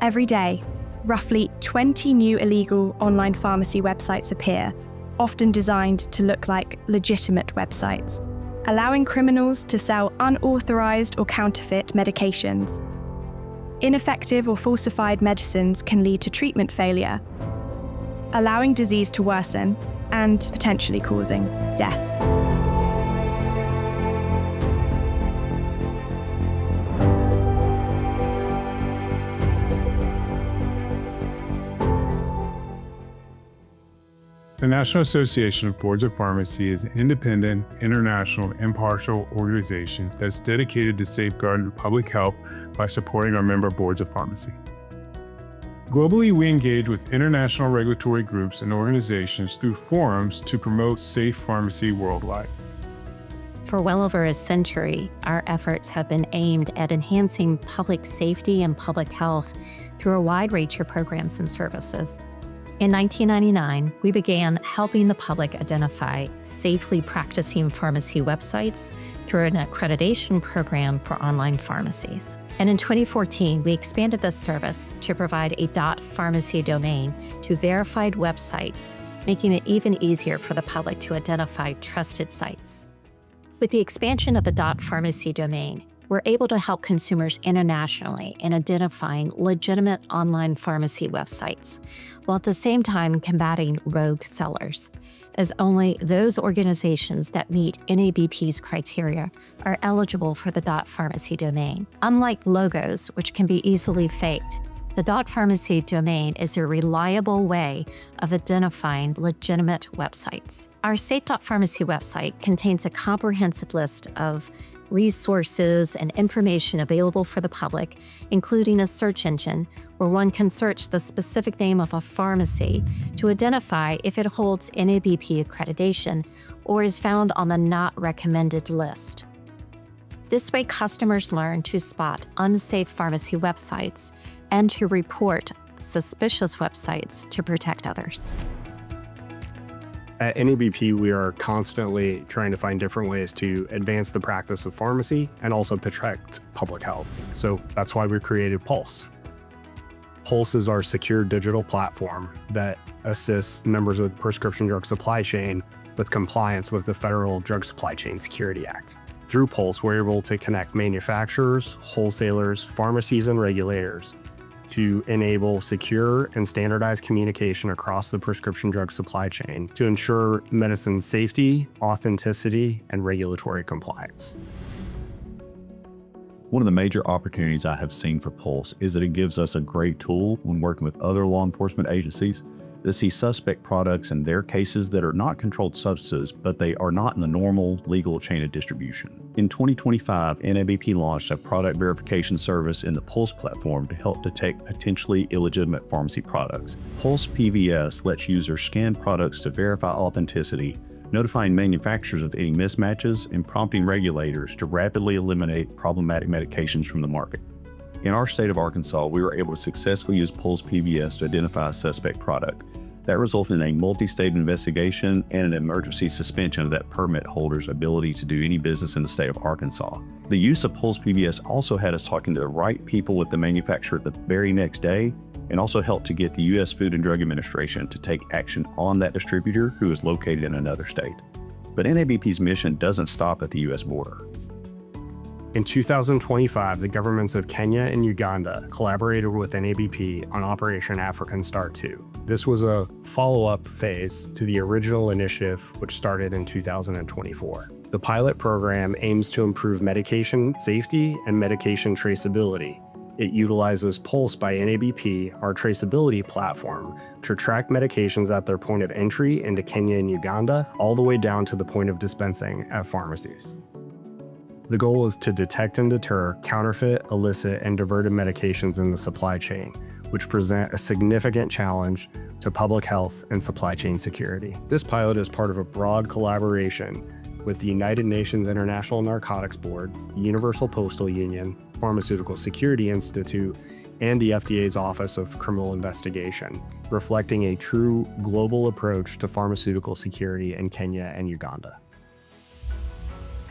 Every day, roughly 20 new illegal online pharmacy websites appear, often designed to look like legitimate websites, allowing criminals to sell unauthorized or counterfeit medications. Ineffective or falsified medicines can lead to treatment failure, allowing disease to worsen and potentially causing death. The National Association of Boards of Pharmacy is an independent, international, impartial organization that's dedicated to safeguarding public health by supporting our member boards of pharmacy. Globally, we engage with international regulatory groups and organizations through forums to promote safe pharmacy worldwide. For well over a century, our efforts have been aimed at enhancing public safety and public health through a wide range of programs and services. In 1999, we began helping the public identify safely practicing pharmacy websites through an accreditation program for online pharmacies. And in 2014, we expanded this service to provide a .pharmacy domain to verified websites, making it even easier for the public to identify trusted sites. With the expansion of the .pharmacy domain, we're able to help consumers internationally in identifying legitimate online pharmacy websites, while at the same time combating rogue sellers, as only those organizations that meet NABP's criteria are eligible for the .pharmacy domain. Unlike logos, which can be easily faked, the .pharmacy domain is a reliable way of identifying legitimate websites. Our Safe.Pharmacy website contains a comprehensive list of resources and information available for the public, including a search engine where one can search the specific name of a pharmacy to identify if it holds NABP accreditation or is found on the not recommended list. This way, customers learn to spot unsafe pharmacy websites and to report suspicious websites to protect others. At NABP, we are constantly trying to find different ways to advance the practice of pharmacy and also protect public health. So that's why we created Pulse. Pulse is our secure digital platform that assists members of the prescription drug supply chain with compliance with the Federal Drug Supply Chain Security Act. Through Pulse, we're able to connect manufacturers, wholesalers, pharmacies, and regulators to enable secure and standardized communication across the prescription drug supply chain to ensure medicine's safety, authenticity, and regulatory compliance. One of the major opportunities I have seen for Pulse is that it gives us a great tool when working with other law enforcement agencies that see suspect products in their cases that are not controlled substances, but they are not in the normal legal chain of distribution. In 2025, NABP launched a product verification service in the Pulse platform to help detect potentially illegitimate pharmacy products. Pulse PVS lets users scan products to verify authenticity, notifying manufacturers of any mismatches and prompting regulators to rapidly eliminate problematic medications from the market. In our state of Arkansas, we were able to successfully use Pulse PVS to identify a suspect product. That resulted in a multi-state investigation and an emergency suspension of that permit holder's ability to do any business in the state of Arkansas. The use of Pulse PVS also had us talking to the right people with the manufacturer the very next day, and also helped to get the U.S. Food and Drug Administration to take action on that distributor who is located in another state. But NABP's mission doesn't stop at the U.S. border. In 2025, the governments of Kenya and Uganda collaborated with NABP on Operation African Star 2. This was a follow-up phase to the original initiative, which started in 2024. The pilot program aims to improve medication safety and medication traceability. It utilizes Pulse by NABP, our traceability platform, to track medications at their point of entry into Kenya and Uganda, all the way down to the point of dispensing at pharmacies. The goal is to detect and deter counterfeit, illicit, and diverted medications in the supply chain, which present a significant challenge to public health and supply chain security. This pilot is part of a broad collaboration with the United Nations International Narcotics Board, the Universal Postal Union, Pharmaceutical Security Institute, and the FDA's Office of Criminal Investigation, reflecting a true global approach to pharmaceutical security in Kenya and Uganda.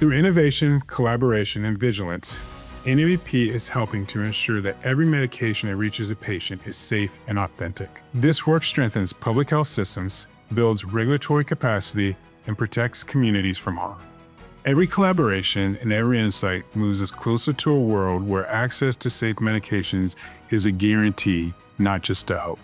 Through innovation, collaboration, and vigilance, NABP is helping to ensure that every medication that reaches a patient is safe and authentic. This work strengthens public health systems, builds regulatory capacity, and protects communities from harm. Every collaboration and every insight moves us closer to a world where access to safe medications is a guarantee, not just a hope.